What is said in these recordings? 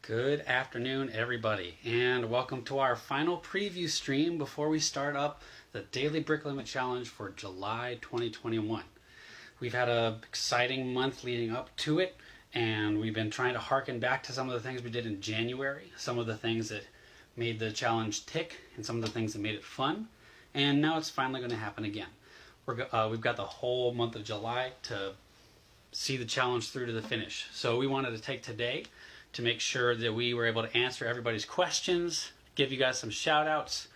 Good afternoon, everybody, and welcome to our final preview stream before we start up the Daily Brick Limit Challenge for July 2021. We've had an exciting month leading up to it, and we've been trying to harken back to some of the things we did in January, some of the things that made the challenge tick, and some of the things that made it fun, and now it's finally going to happen again. We've got the whole month of July to see the challenge through to the finish. So we wanted to take today to make sure that we were able to answer everybody's questions, give you guys some shout outs,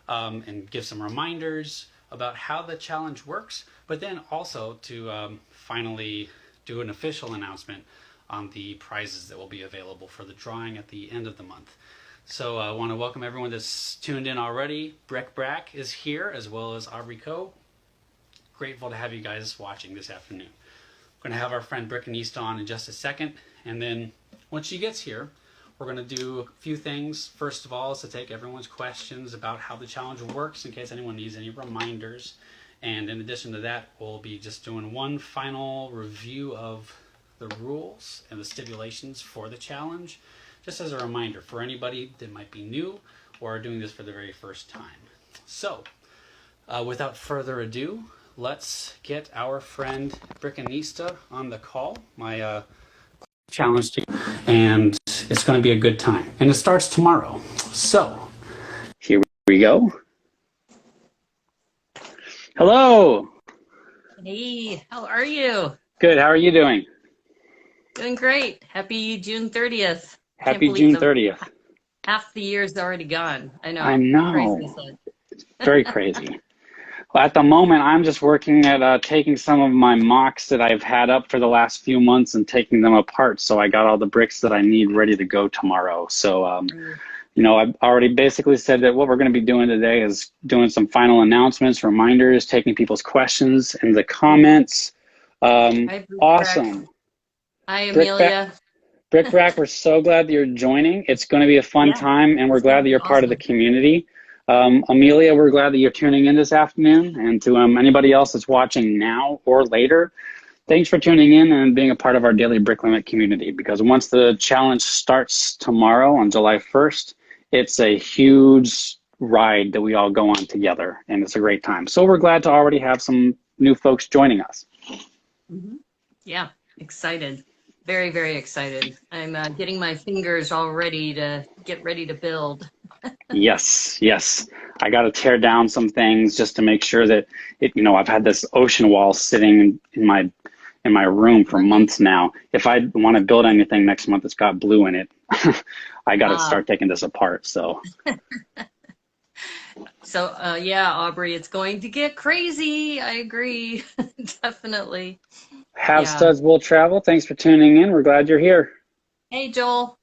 and give some reminders about how the challenge works, but then also to finally do an official announcement on the prizes that will be available for the drawing at the end of the month. So I want to welcome everyone that's tuned in already. Breck Brack is here, as well as Aubrey Coe. Grateful to have you guys watching this afternoon. We're going to have our friend Brickanista on in just a second, and then once she gets here, we're going to do a few things. First of all is to take everyone's questions about how the challenge works in case anyone needs any reminders. And in addition to that, we'll be just doing one final review of the rules and the stipulations for the challenge, just as a reminder for anybody that might be new or doing this for the very first time. So, without further ado, let's get our friend Brickanista on the call. My challenge to you, and it's going to be a good time, and it starts tomorrow. So here we go. Hello. Hey, how are you? Good. How are you doing? Doing great. Happy June 30th. Happy June 30th. Half the year's already gone. I know. I know. Crazy. It's very crazy. Well, at the moment, I'm just working at taking some of my MOCs that I've had up for the last few months and taking them apart. So I got all the bricks that I need ready to go tomorrow. So, you know, I've already basically said that what we're going to be doing today is doing some final announcements, reminders, taking people's questions in the comments. Awesome. Hi, Amelia. Brick Brack, we're so glad that you're joining. It's going to be a fun time, and we're glad that you're part of the community. Amelia, we're glad that you're tuning in this afternoon, and to anybody else that's watching now or later, thanks for tuning in and being a part of our Daily Brick Limit community, because once the challenge starts tomorrow on July 1st, it's a huge ride that we all go on together, and it's a great time. So we're glad to already have some new folks joining us. Yeah, excited. Very, very excited. I'm getting my fingers all ready to get ready to build. Yes. I got to tear down some things just to make sure that I've had this ocean wall sitting in my room for months now. If I want to build anything next month that's got blue in it, I got to start taking this apart. So. So yeah, Aubrey, it's going to get crazy. I agree. Definitely. Have Studs Will Travel. Thanks for tuning in. We're glad you're here. Hey, Joel.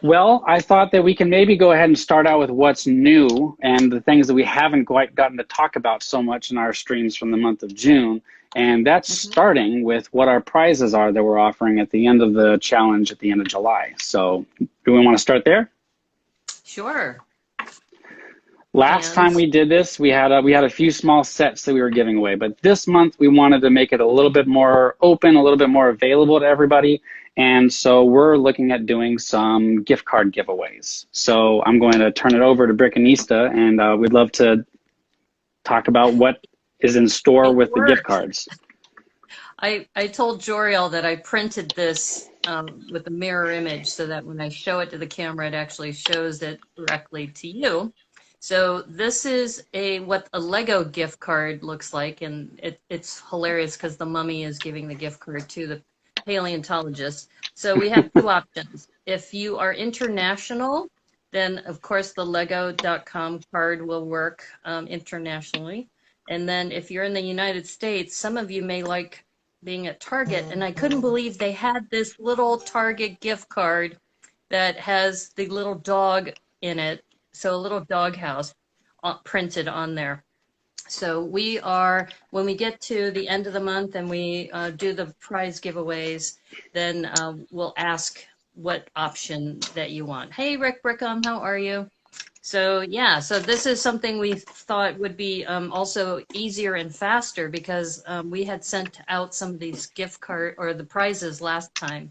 Well, I thought that we can maybe go ahead and start out with what's new and the things that we haven't quite gotten to talk about so much in our streams from the month of June. And that's starting with what our prizes are that we're offering at the end of the challenge at the end of July. So do we want to start there? Sure. Last time we did this, we had a few small sets that we were giving away, but this month we wanted to make it a little bit more open, a little bit more available to everybody, and so we're looking at doing some gift card giveaways. So I'm going to turn it over to Brickanista, and we'd love to talk about what is in store with the gift cards. I told Joriel that I printed this with a mirror image so that when I show it to the camera, it actually shows it directly to you. So this is what a Lego gift card looks like, and it's hilarious because the mummy is giving the gift card to the paleontologist. So we have two options. If you are international, then of course the lego.com card will work internationally. And then if you're in the United States, some of you may like being at Target, and I couldn't believe they had this little Target gift card that has the little dog in it. So a little doghouse printed on there. So when we get to the end of the month and we do the prize giveaways, then we'll ask what option that you want. Hey, Rick Brickham, how are you? So yeah, so this is something we thought would be also easier and faster because we had sent out some of these gift card or the prizes last time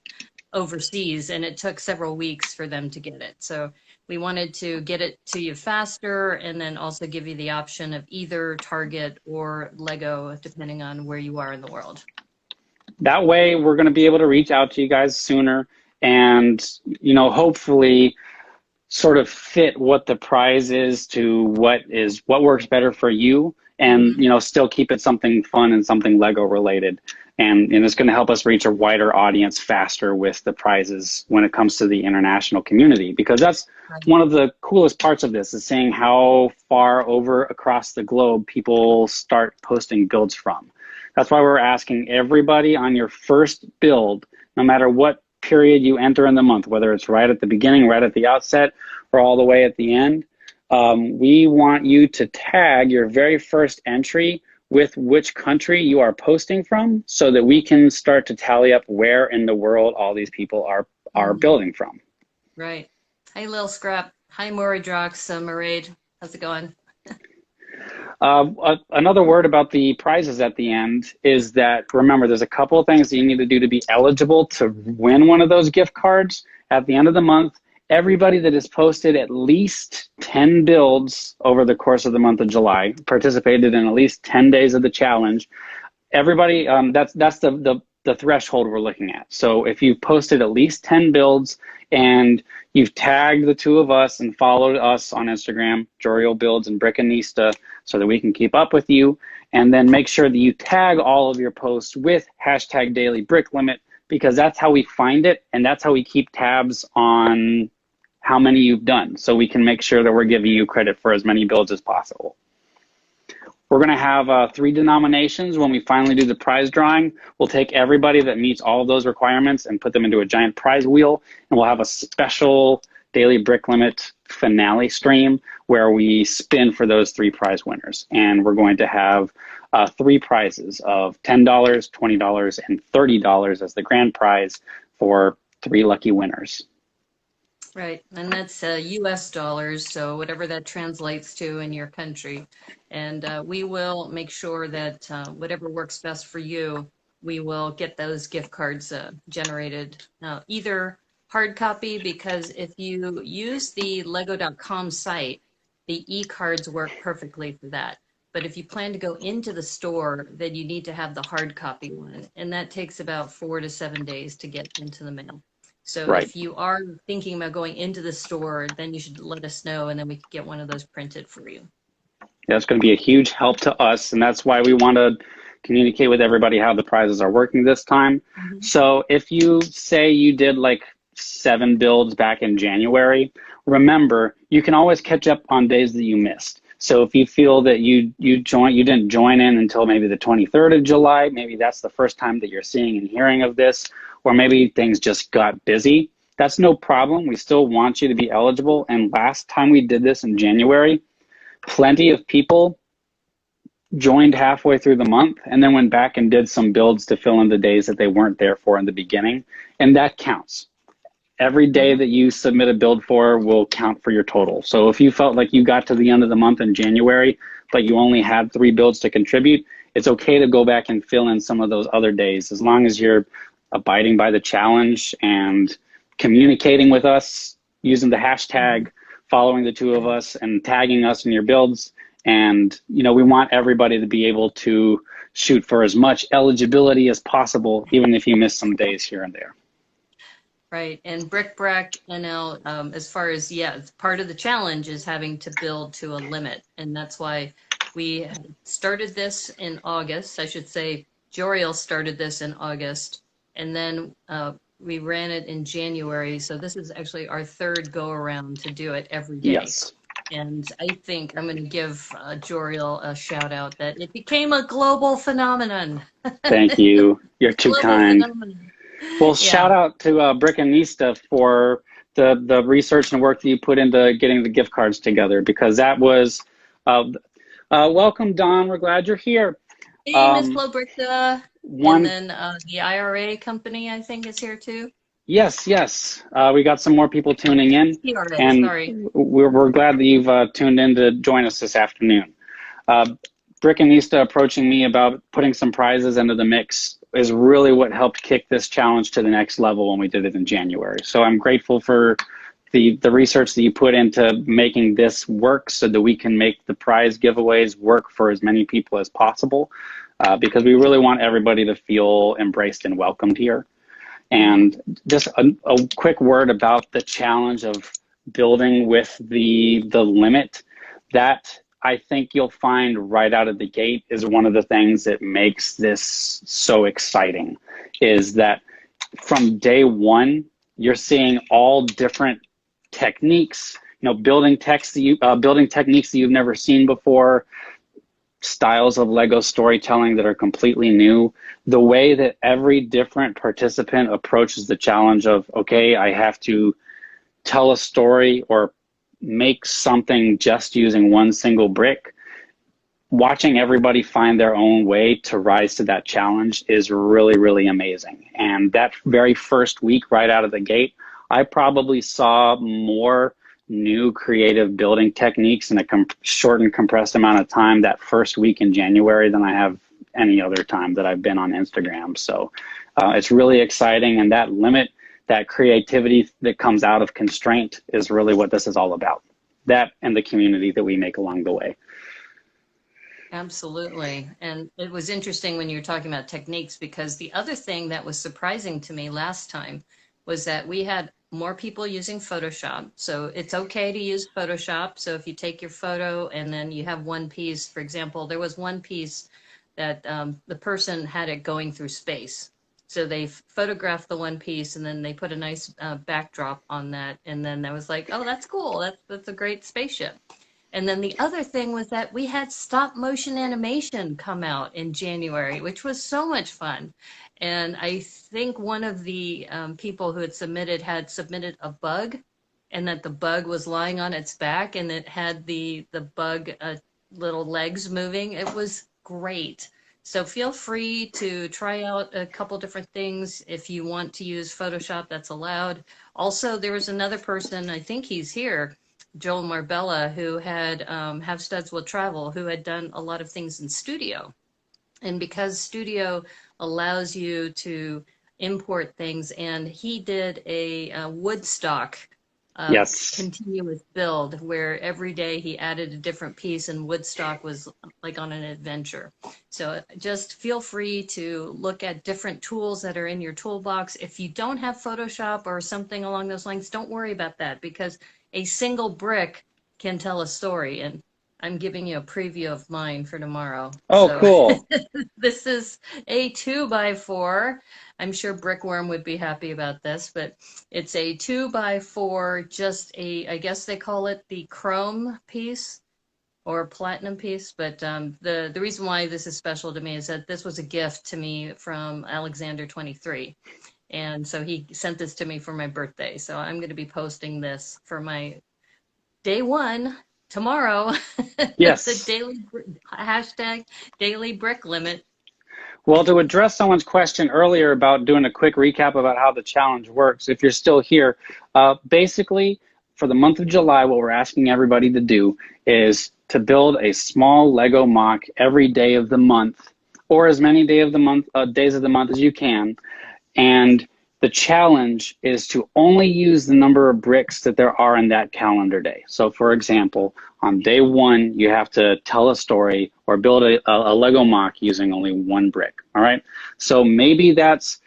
overseas, and it took several weeks for them to get it. So we wanted to get it to you faster, and then also give you the option of either Target or Lego, depending on where you are in the world. That way, we're going to be able to reach out to you guys sooner, and hopefully sort of fit what the prize is to what works better for you, and still keep it something fun and something Lego related. And it's going to help us reach a wider audience faster with the prizes when it comes to the international community, because that's one of the coolest parts of this, is seeing how far over across the globe people start posting builds from. That's why we're asking everybody on your first build, no matter what period you enter in the month, whether it's right at the beginning, right at the outset, or all the way at the end, we want you to tag your very first entry with which country you are posting from, so that we can start to tally up where in the world all these people are building from. Right. Hey, Lil Scrap. Hi, Maury Drox, Maraid. How's it going? Another word about the prizes at the end is that, remember, there's a couple of things that you need to do to be eligible to win one of those gift cards at the end of the month. Everybody that has posted at least 10 builds over the course of the month of July, participated in at least 10 days of the challenge. Everybody, that's the threshold we're looking at. So if you've posted at least 10 builds and you've tagged the two of us and followed us on Instagram, Joriel Builds and Brickanista, so that we can keep up with you, and then make sure that you tag all of your posts with #DailyBrickLimit, because that's how we find it, and that's how we keep tabs on how many you've done, so we can make sure that we're giving you credit for as many builds as possible. We're going to have 3 denominations when we finally do the prize drawing. We'll take everybody that meets all of those requirements and put them into a giant prize wheel, and we'll have a special Daily Brick Limit finale stream where we spin for those 3 prize winners. And we're going to have 3 prizes of $10, $20, and $30 as the grand prize for 3 lucky winners. Right, and that's US dollars, so whatever that translates to in your country. And we will make sure that whatever works best for you, we will get those gift cards generated. Either hard copy, because if you use the lego.com site, the e-cards work perfectly for that. But if you plan to go into the store, then you need to have the hard copy one, and that takes about 4 to 7 days to get into the mail. So if you are thinking about going into the store, then you should let us know, and then we can get one of those printed for you. Yeah, it's going to be a huge help to us, and that's why we want to communicate with everybody how the prizes are working this time. So if you say you did like 7 builds back in January, remember, you can always catch up on days that you missed. So if you feel that you didn't join in until maybe the 23rd of July, maybe that's the first time that you're seeing and hearing of this, or maybe things just got busy, that's no problem. We still want you to be eligible. And last time we did this in January, plenty of people joined halfway through the month and then went back and did some builds to fill in the days that they weren't there for in the beginning. And that counts. Every day that you submit a build for will count for your total. So if you felt like you got to the end of the month in January, but you only had 3 builds to contribute, it's okay to go back and fill in some of those other days, as long as you're abiding by the challenge and communicating with us using the hashtag, following the 2 of us and tagging us in your builds. And, we want everybody to be able to shoot for as much eligibility as possible, even if you miss some days here and there. Right, and Brick, as far as, part of the challenge is having to build to a limit. And that's why we started this in August. I should say Joriel started this in August, and then we ran it in January. So this is actually our 3rd go around to do it every day. Yes. And I think I'm going to give Joriel a shout out that it became a global phenomenon. Thank you. You're too kind. Phenomenon. Well, shout out to Brickanista for the research and work that you put into getting the gift cards together, because that was, welcome, Don. We're glad you're here. Hey, Ms. Flobricta. And then the IRA company, I think, is here too. Yes. We got some more people tuning in. And we're glad that you've tuned in to join us this afternoon. Brickanista approaching me about putting some prizes into the mix is really what helped kick this challenge to the next level when we did it in January. So I'm grateful for the research that you put into making this work so that we can make the prize giveaways work for as many people as possible, because we really want everybody to feel embraced and welcomed here. And just a quick word about the challenge of building with the limit. That I think you'll find right out of the gate is one of the things that makes this so exciting, is that from day one, you're seeing all different techniques, building techniques that you've never seen before, styles of Lego storytelling that are completely new. The way that every different participant approaches the challenge of, okay, I have to tell a story or make something just using one single brick. Watching everybody find their own way to rise to that challenge is really, really amazing. And that very first week right out of the gate, I probably saw more new creative building techniques in a short and compressed amount of time that first week in January than I have any other time that I've been on Instagram. So it's really exciting, and that limit, that creativity that comes out of constraint is really what this is all about. That and the community that we make along the way. Absolutely. And it was interesting when you were talking about techniques, because the other thing that was surprising to me last time was that we had more people using Photoshop. So it's okay to use Photoshop. So if you take your photo and then you have one piece, for example, there was one piece that the person had it going through space. So they photographed the one piece and then they put a nice backdrop on that. And then I was like, oh, that's cool. That's a great spaceship. And then the other thing was that we had stop motion animation come out in January, which was so much fun. And I think one of the people who had submitted a bug, and that the bug was lying on its back and it had the bug little legs moving. It was great. So feel free to try out a couple different things. If you want to use Photoshop, that's allowed. Also, there was another person, I think he's here, Joel Marbella, who had Have Studs Will Travel, who had done a lot of things in Studio. And because Studio allows you to import things, and he did a Woodstock Yes. continuous build where every day he added a different piece, and Woodstock was like on an adventure. So just feel free to look at different tools that are in your toolbox. If you don't have Photoshop or something along those lines, don't worry about that, because a single brick can tell a story. And I'm giving you a preview of mine for tomorrow. Oh, so, cool. This is a 2x4. I'm sure Brickworm would be happy about this, but it's a 2x4, just I guess they call it the chrome piece or platinum piece. But the reason why this is special to me is that this was a gift to me from Alexander 23. And so he sent this to me for my birthday. So I'm going to be posting this for my day one tomorrow. Yes. The daily hashtag daily brick limit. Well, to address someone's question earlier about doing a quick recap about how the challenge works, if you're still here, basically for the month of July, what we're asking everybody to do is to build a small Lego MOC every day of the month, or as many days of the month as you can. And the challenge is to only use the number of bricks that there are in that calendar day. So for example, on day one, you have to tell a story or build a Lego MOC using only one brick, all right? So maybe that's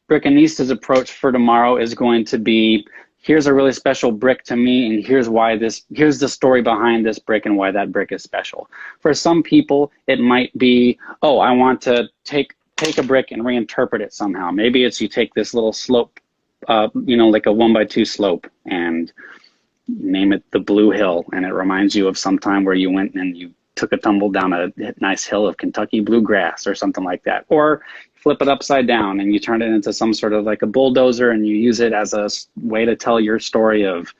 Brickanista's approach for tomorrow is going to be, here's a really special brick to me, and here's the story behind this brick and why that brick is special. For some people, it might be, oh, I want to take a brick and reinterpret it somehow. Maybe it's you take this little slope, like a 1x2 slope, and name it the Blue Hill, and it reminds you of some time where you went and you took a tumble down a nice hill of Kentucky bluegrass or something like that. Or flip it upside down and you turn it into some sort of like a bulldozer, and you use it as a way to tell your story of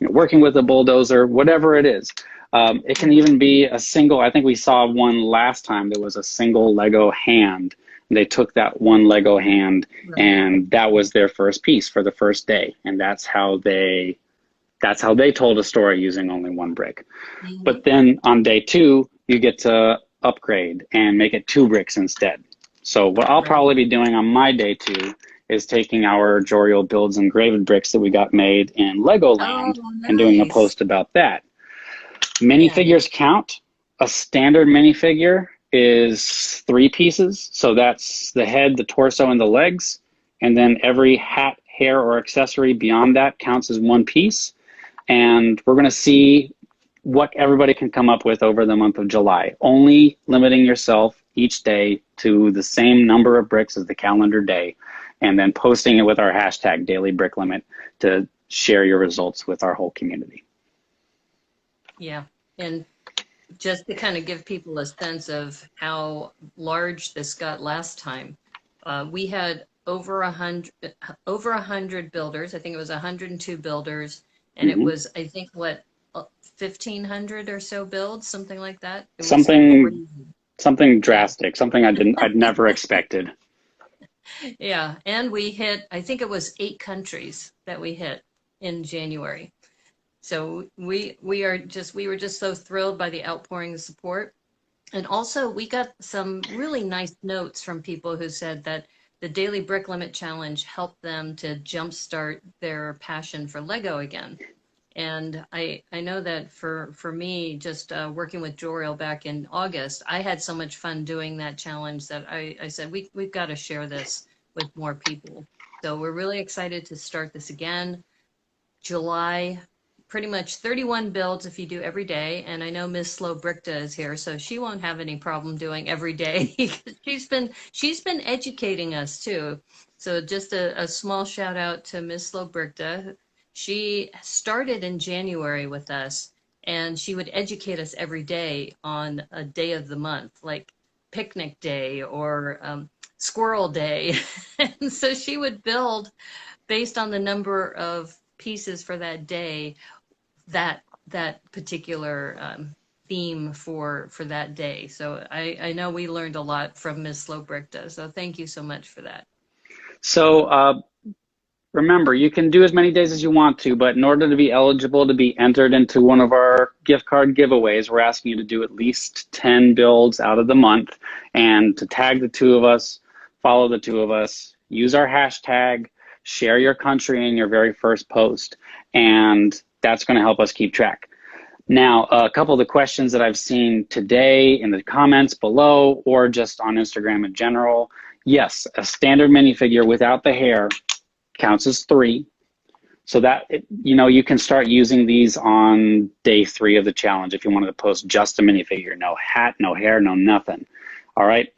working with a bulldozer, whatever it is. It can even be a single, I think we saw one last time, there was a single Lego hand. They took that one Lego hand, and that was their first piece for the first day. And that's how they told a story using only one brick. Mm-hmm. But then on day two, you get to upgrade and make it 2 bricks instead. So what I'll probably be doing on my day 2 is taking our Joriel Builds engraved bricks that we got made in Legoland and doing a post about that. Minifigures count. A standard minifigure is 3 pieces. So that's the head, the torso, and the legs. And then every hat, hair, or accessory beyond that counts as 1 piece. And we're going to see what everybody can come up with over the month of July, only limiting yourself each day to the same number of bricks as the calendar day, and then posting it with our hashtag Daily Brick Limit to share your results with our whole community. Yeah, and just to kind of give people a sense of how large this got last time, we had over 100 builders. I think it was 102 builders, and it was, I think, what, 1,500 or so builds, something like that. Something drastic, something I'd never expected. Yeah, and we hit, I think it was 8 countries that we hit in January. So we were just so thrilled by the outpouring of support. And also we got some really nice notes from people who said that the Daily Brick Limit Challenge helped them to jumpstart their passion for Lego again. And I know that for me, just working with Joriel back in August, I had so much fun doing that challenge that I said, we've got to share this with more people. So we're really excited to start this again. July, pretty much 31 builds if you do every day. And I know Miss Slow Brickta is here, so she won't have any problem doing every day. she's been educating us too. So just a small shout out to Miss Slow Brickta. She started in January with us, and she would educate us every day on a day of the month, like picnic day or squirrel day. And so she would build based on the number of pieces for that day, that particular theme for that day. So I know we learned a lot from Ms. Slowbrickta. So thank you so much for that. So remember, you can do as many days as you want to, but in order to be eligible to be entered into one of our gift card giveaways, we're asking you to do at least 10 builds out of the month, and to tag the 2 of us, follow the 2 of us, use our hashtag, share your country in your very first post, and that's going to help us keep track. Now, a couple of the questions that I've seen today in the comments below or just on Instagram in general. Yes, a standard minifigure without the hair counts as 3. So that, you can start using these on day 3 of the challenge if you wanted to post just a minifigure. No hat, no hair, no nothing. All right.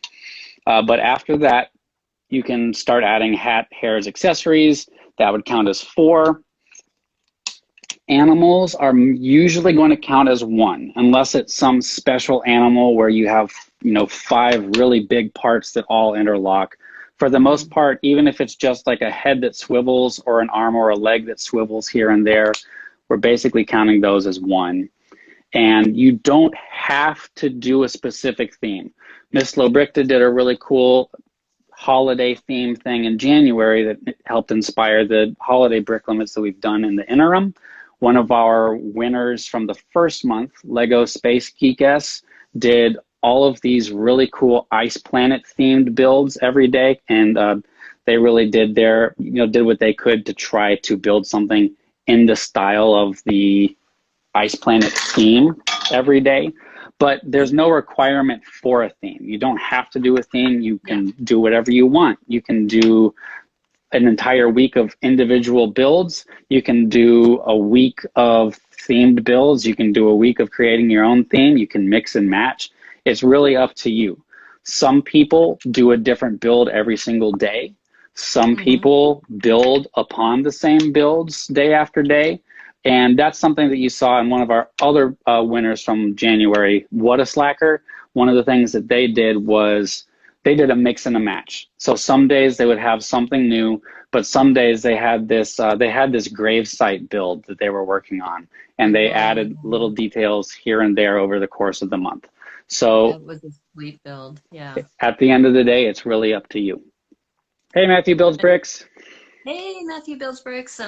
But after that, you can start adding hat, hairs, accessories. That would count as 4. Animals are usually going to count as 1, unless it's some special animal where you have, 5 really big parts that all interlock. For the most part, even if it's just like a head that swivels or an arm or a leg that swivels here and there, we're basically counting those as 1. And you don't have to do a specific theme. Miss Lobrickta did a really cool holiday theme thing in January that helped inspire the holiday brick limits that we've done in the interim. One of our winners from the first month, Lego Space Geek-S, did all of these really cool Ice Planet themed builds every day, and they really did did what they could to try to build something in the style of the Ice Planet theme every day. But there's no requirement for a theme. You don't have to do a theme. You can do whatever you want. You can do an entire week of individual builds. You can do a week of themed builds. You can do a week of creating your own theme. You can mix and match. It's really up to you. Some people do a different build every single day. Some people build upon the same builds day after day. And that's something that you saw in one of our other winners from January, What a Slacker. One of the things that they did was they did a mix and a match. So some days they would have something new, but some days they had this gravesite build that they were working on, and they added little details here and there over the course of the month. So that was a sweet build. Yeah. At the end of the day, it's really up to you. Hey, Matthew Builds Bricks. Hey, Matthew Builds Bricks.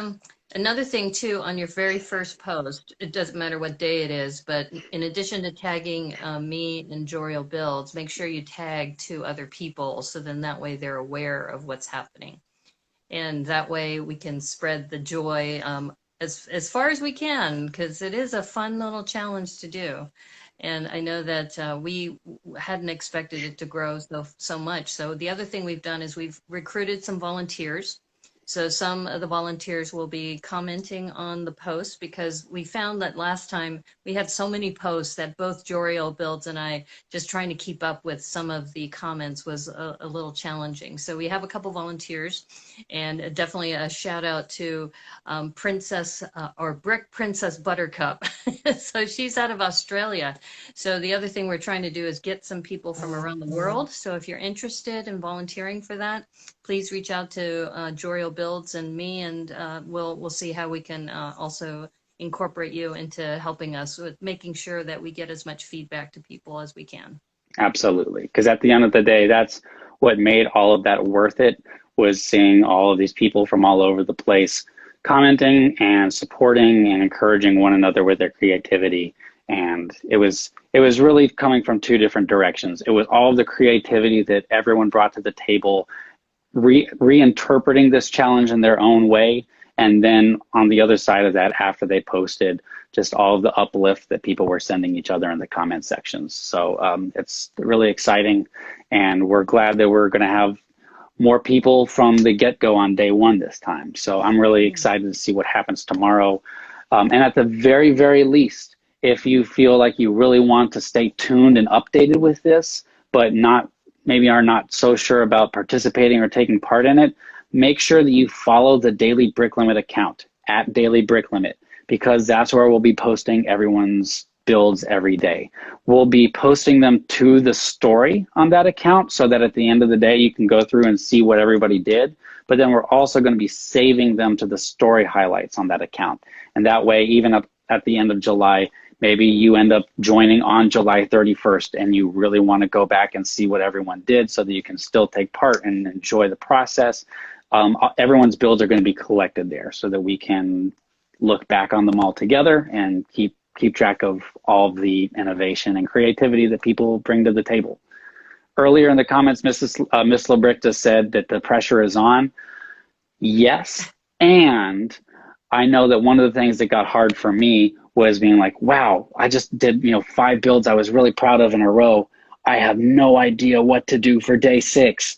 Another thing too, on your very first post, it doesn't matter what day it is, but in addition to tagging me and Joriel Builds, make sure you tag two other people so then that way they're aware of what's happening. And that way we can spread the joy as far as we can, because it is a fun little challenge to do. And I know that we hadn't expected it to grow so much. So the other thing we've done is we've recruited some volunteers. So some of the volunteers will be commenting on the posts because we found that last time we had so many posts that both Joriel Builds and I just trying to keep up with some of the comments was a little challenging. So we have a couple volunteers, and definitely a shout out to Princess or Brick Princess Buttercup. So she's out of Australia. So the other thing we're trying to do is get some people from around the world. So if you're interested in volunteering for that, please reach out to Joriel Builds and me, and we'll see how we can also incorporate you into helping us with making sure that we get as much feedback to people as we can. Absolutely. Because at the end of the day, that's what made all of that worth it, was seeing all of these people from all over the place commenting and supporting and encouraging one another with their creativity. And it was really coming from two different directions. It was all of the creativity that everyone brought to the table, reinterpreting this challenge in their own way. And then on the other side of that, after they posted, just all of the uplift that people were sending each other in the comment sections. So it's really exciting. And we're glad that we're going to have more people from the get-go on day one this time. So I'm really excited to see what happens tomorrow. And at the very, very least, if you feel like you really want to stay tuned and updated with this, but maybe are not so sure about participating or taking part in it, make sure that you follow the Daily Brick Limit account at Daily Brick Limit, because that's where we'll be posting everyone's builds every day. We'll be posting them to the story on that account so that at the end of the day, you can go through and see what everybody did. But then we're also going to be saving them to the story highlights on that account. And that way, even up at the end of July, maybe you end up joining on July 31st and you really want to go back and see what everyone did so that you can still take part and enjoy the process. Everyone's builds are going to be collected there so that we can look back on them all together and keep track of all of the innovation and creativity that people bring to the table. Earlier in the comments, Miss Labricta said that the pressure is on. Yes, and I know that one of the things that got hard for me was being like, wow, I just did 5 builds I was really proud of in a row. I have no idea what to do for day 6.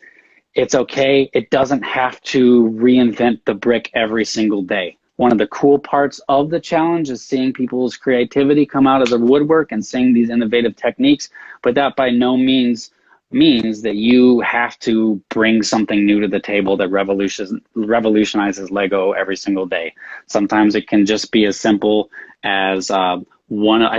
It's okay. It doesn't have to reinvent the brick every single day. One of the cool parts of the challenge is seeing people's creativity come out of the woodwork and seeing these innovative techniques, but that by no means that you have to bring something new to the table that revolutionizes Lego every single day. Sometimes it can just be as simple as I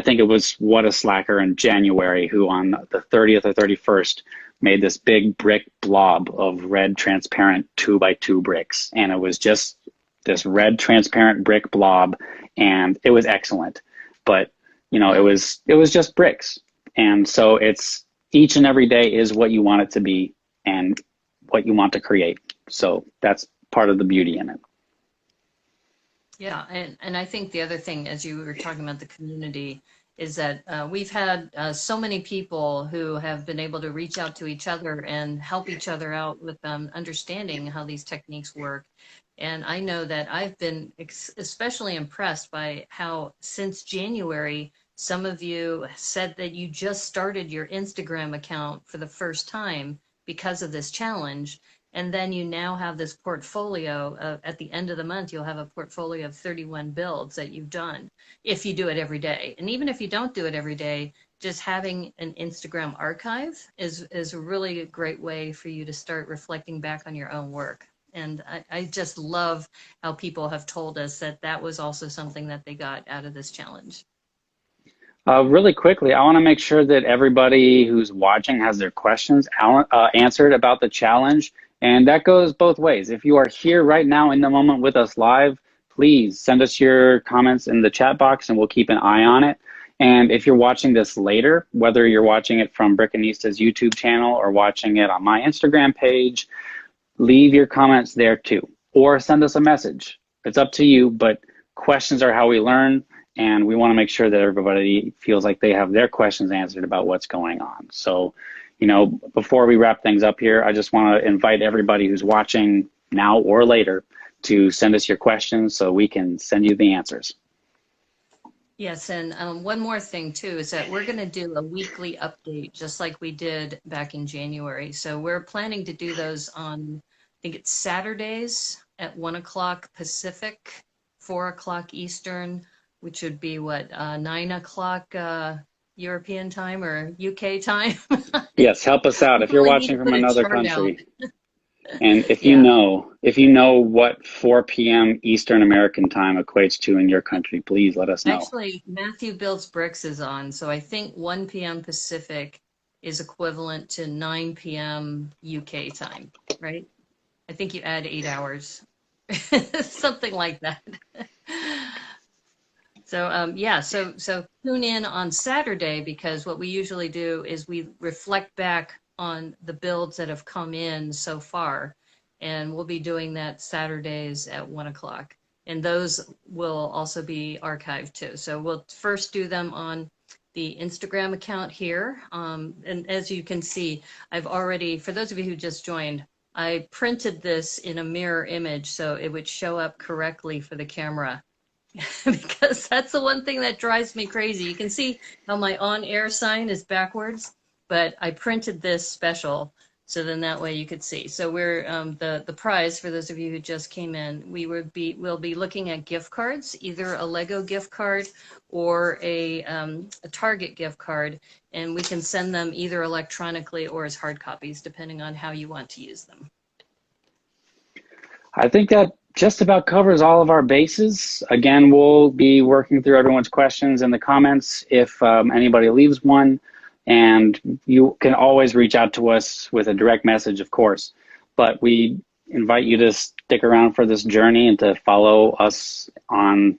think it was What a Slacker in January, who on the 30th or 31st made this big brick blob of red transparent 2x2 bricks. And it was just this red transparent brick blob, and it was excellent. But, it was just bricks. And so it's each and every day is what you want it to be and what you want to create. So that's part of the beauty in it. Yeah, and I think the other thing, as you were talking about the community, is that we've had so many people who have been able to reach out to each other and help each other out with understanding how these techniques work. And I know that I've been especially impressed by how since January, some of you said that you just started your Instagram account for the first time because of this challenge. And then you now have this portfolio at the end of the month, you'll have a portfolio of 31 builds that you've done if you do it every day. And even if you don't do it every day, just having an Instagram archive is a really great way for you to start reflecting back on your own work. And I just love how people have told us that that was also something that they got out of this challenge. Really quickly, I want to make sure that everybody who's watching has their questions answered about the challenge. And that goes both ways. If you are here right now in the moment with us live, please send us your comments in the chat box and we'll keep an eye on it. And if you're watching this later, whether you're watching it from Brickanista's YouTube channel or watching it on my Instagram page, leave your comments there too. or send us a message. It's up to you, but questions are how we learn, and we want to make sure that everybody feels like they have their questions answered about what's going on. So, you know, before we wrap things up here, I just want to invite everybody who's watching now or later to send us your questions so we can send you the answers. Yes, and one more thing too is that we're going to do a weekly update just like we did back in January. So we're planning to do those on, I think it's Saturdays at 1 o'clock Pacific, 4 o'clock Eastern, which would be what, 9 o'clock European time or UK time? Yes, help us out We if you're really need to watching from put a another chart out. country. And if Yeah. you know what 4 p.m. Eastern American time equates to in your country, please let us know. Actually, Matthew Builds Bricks is on, so I think 1 p.m. Pacific is equivalent to 9 p.m. UK time, right? I think you add 8 hours, something like that. So yeah, so tune in on Saturday, because what we usually do is we reflect back on the builds that have come in so far, and we'll be doing that Saturdays at 1 o'clock. And those will also be archived too. So we'll first do them on the Instagram account here. And as you can see, I've already, for those of you who just joined, I printed this in a mirror image so it would show up correctly for the camera. Because that's the one thing that drives me crazy. You can see how my on-air sign is backwards, but I printed this special so then that way you could see. So we're the prize for those of you who just came in. We'll be looking at gift cards, either a Lego gift card or a Target gift card, and we can send them either electronically or as hard copies, depending on how you want to use them. I think that just about covers all of our bases. Again, we'll be working through everyone's questions in the comments if anybody leaves one, and you can always reach out to us with a direct message, of course. But we invite you to stick around for this journey and to follow us on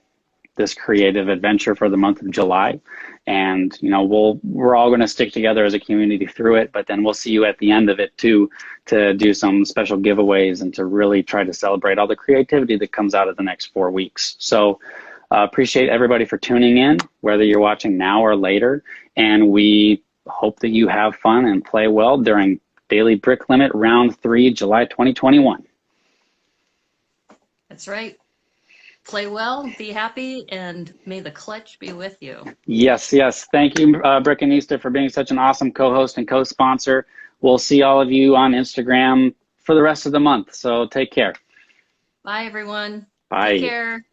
this creative adventure for the month of July. And you know, we're all going to stick together as a community through it, but then we'll see you at the end of it too, to do some special giveaways and to really try to celebrate all the creativity that comes out of the next 4 weeks. So appreciate everybody for tuning in, whether you're watching now or later, and we hope that you have fun and play well during Daily Brick Limit Round 3, July 2021. That's right. Play well, be happy, and may the clutch be with you. Yes, yes. Thank you, Brickanista, for being such an awesome co-host and co-sponsor. We'll see all of you on Instagram for the rest of the month, so take care. Bye, everyone. Bye. Take care.